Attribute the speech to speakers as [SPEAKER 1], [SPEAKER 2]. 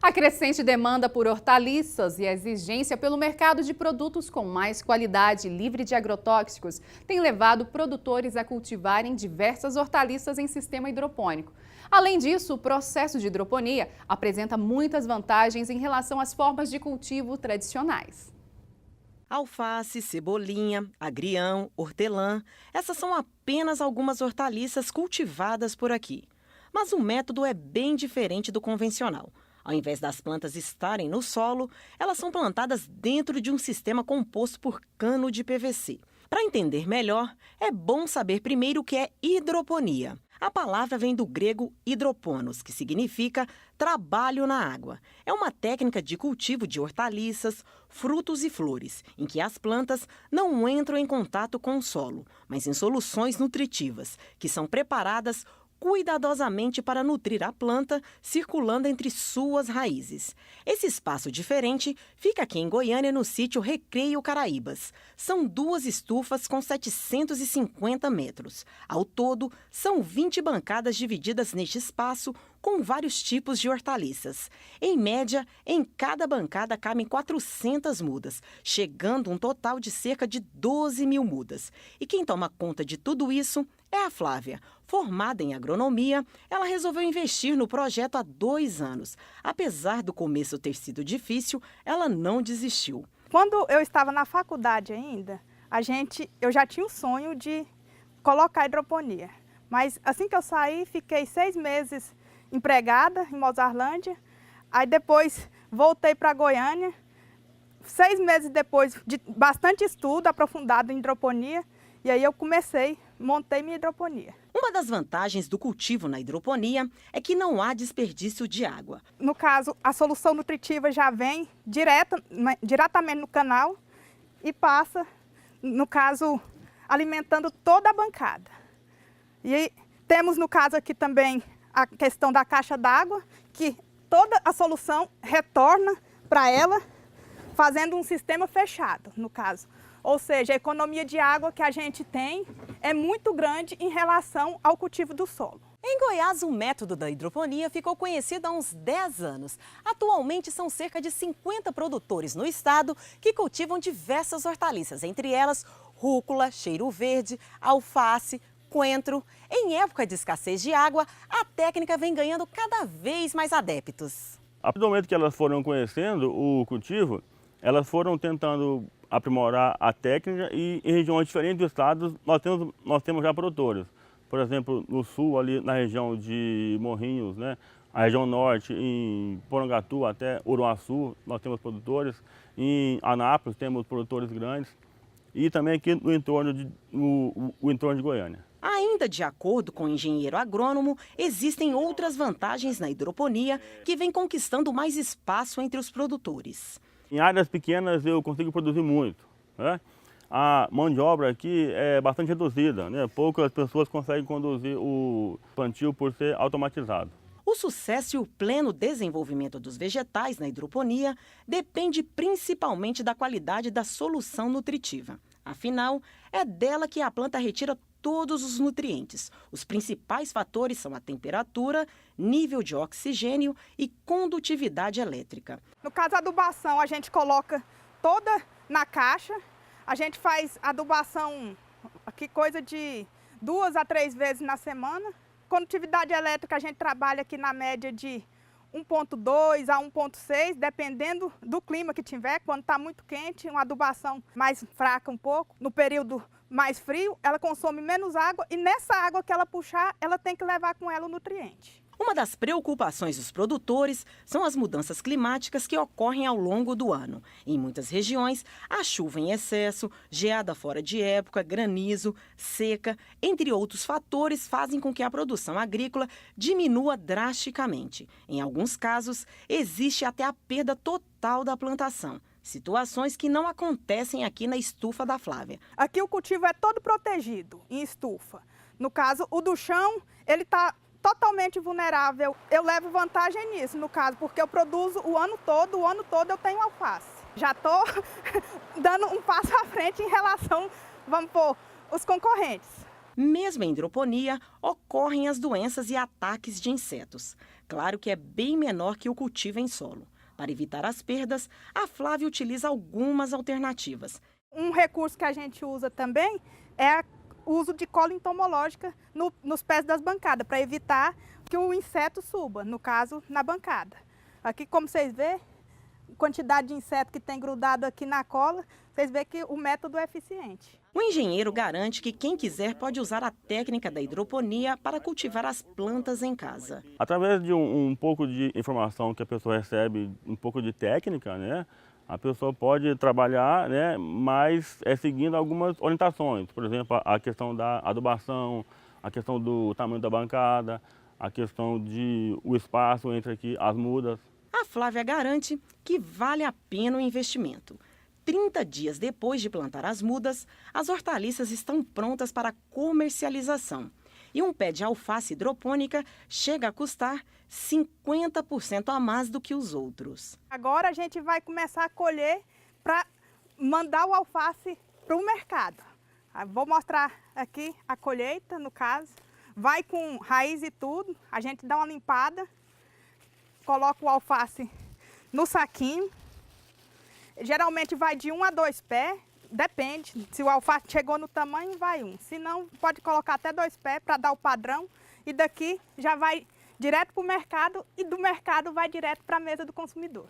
[SPEAKER 1] A crescente demanda por hortaliças e a exigência pelo mercado de produtos com mais qualidade e livre de agrotóxicos tem levado produtores a cultivarem diversas hortaliças em sistema hidropônico. Além disso, o processo de hidroponia apresenta muitas vantagens em relação às formas de cultivo tradicionais.
[SPEAKER 2] Alface, cebolinha, agrião, hortelã, essas são apenas algumas hortaliças cultivadas por aqui. Mas o método é bem diferente do convencional. Ao invés das plantas estarem no solo, elas são plantadas dentro de um sistema composto por cano de PVC. Para entender melhor, é bom saber primeiro o que é hidroponia. A palavra vem do grego hidroponos, que significa trabalho na água. É uma técnica de cultivo de hortaliças, frutos e flores, em que as plantas não entram em contato com o solo, mas em soluções nutritivas, que são preparadas cuidadosamente para nutrir a planta, circulando entre suas raízes. Esse espaço diferente fica aqui em Goiânia, no sítio Recreio Caraíbas. São 2 estufas com 750 metros. Ao todo, são 20 bancadas divididas neste espaço com vários tipos de hortaliças. Em média, em cada bancada cabem 400 mudas, chegando um total de cerca de 12 mil mudas. E quem toma conta de tudo isso é a Flávia. Formada em agronomia, ela resolveu investir no projeto há 2 anos. Apesar do começo ter sido difícil, ela não desistiu.
[SPEAKER 3] Quando eu estava na faculdade ainda, eu já tinha o sonho de colocar hidroponia. Mas assim que eu saí, fiquei 6 meses empregada em Mozarlândia. Aí depois voltei para Goiânia. 6 meses depois de bastante estudo aprofundado em hidroponia, e aí eu montei minha hidroponia.
[SPEAKER 2] Uma das vantagens do cultivo na hidroponia é que não há desperdício de água.
[SPEAKER 3] No caso, a solução nutritiva já vem diretamente no canal e passa, no caso, alimentando toda a bancada. E aí, temos, no caso aqui também, a questão da caixa d'água, que toda a solução retorna para ela, fazendo um sistema fechado, no caso. Ou seja, a economia de água que a gente tem é muito grande em relação ao cultivo do solo.
[SPEAKER 2] Em Goiás, o método da hidroponia ficou conhecido há uns 10 anos. Atualmente, são cerca de 50 produtores no estado que cultivam diversas hortaliças, entre elas rúcula, cheiro verde, alface, coentro. Em época de escassez de água, a técnica vem ganhando cada vez mais adeptos.
[SPEAKER 4] A partir do momento que elas foram conhecendo o cultivo, elas foram tentando aprimorar a técnica e em regiões diferentes do estado nós temos já produtores. Por exemplo, no sul, ali na região de Morrinhos, né? A região norte, em Porangatu até Uruaçu, nós temos produtores. Em Anápolis temos produtores grandes e também aqui no entorno de Goiânia.
[SPEAKER 2] Ainda de acordo com o engenheiro agrônomo, existem outras vantagens na hidroponia que vem conquistando mais espaço entre os produtores.
[SPEAKER 4] Em áreas pequenas eu consigo produzir muito, né? A mão de obra aqui é bastante reduzida, né? Poucas pessoas conseguem conduzir o plantio por ser automatizado.
[SPEAKER 2] O sucesso e o pleno desenvolvimento dos vegetais na hidroponia depende principalmente da qualidade da solução nutritiva. Afinal, é dela que a planta retira todos os nutrientes. Os principais fatores são a temperatura, nível de oxigênio e condutividade elétrica.
[SPEAKER 3] No caso da adubação, a gente coloca toda na caixa. A gente faz adubação, aqui coisa de 2 a 3 vezes na semana. Condutividade elétrica, a gente trabalha aqui na média de 1,2 a 1,6, dependendo do clima que tiver. Quando está muito quente, uma adubação mais fraca um pouco. No período mais frio, ela consome menos água e nessa água que ela puxar, ela tem que levar com ela o nutriente.
[SPEAKER 2] Uma das preocupações dos produtores são as mudanças climáticas que ocorrem ao longo do ano. Em muitas regiões, a chuva em excesso, geada fora de época, granizo, seca, entre outros fatores, fazem com que a produção agrícola diminua drasticamente. Em alguns casos, existe até a perda total da plantação. Situações que não acontecem aqui na estufa da Flávia.
[SPEAKER 3] Aqui o cultivo é todo protegido em estufa. No caso, o do chão, ele está totalmente vulnerável. Eu levo vantagem nisso, no caso, porque eu produzo o ano todo eu tenho alface. Já estou dando um passo à frente em relação, vamos pôr, os concorrentes.
[SPEAKER 2] Mesmo em hidroponia, ocorrem as doenças e ataques de insetos. Claro que é bem menor que o cultivo em solo. Para evitar as perdas, a Flávia utiliza algumas alternativas.
[SPEAKER 3] Um recurso que a gente usa também é o uso de cola entomológica nos pés das bancadas, para evitar que o inseto suba, no caso, na bancada. Aqui, como vocês veem, a quantidade de inseto que tem grudado aqui na cola, vocês veem que o método é eficiente.
[SPEAKER 2] O engenheiro garante que quem quiser pode usar a técnica da hidroponia para cultivar as plantas em casa.
[SPEAKER 4] Através de um pouco de informação que a pessoa recebe, um pouco de técnica, né, a pessoa pode trabalhar, né, mas seguindo algumas orientações. Por exemplo, a questão da adubação, a questão do tamanho da bancada, a questão o espaço entre aqui as mudas.
[SPEAKER 2] A Flávia garante que vale a pena o investimento. 30 dias depois de plantar as mudas, as hortaliças estão prontas para comercialização. E um pé de alface hidropônica chega a custar 50% a mais do que os outros.
[SPEAKER 3] Agora a gente vai começar a colher para mandar o alface para o mercado. Vou mostrar aqui a colheita, no caso. Vai com raiz e tudo, a gente dá uma limpada, coloca o alface no saquinho. Geralmente vai de 1 a 2 pés, depende. Se o alface chegou no tamanho, vai 1. Se não, pode colocar até 2 pés para dar o padrão. E daqui já vai direto para o mercado e do mercado vai direto para a mesa do consumidor.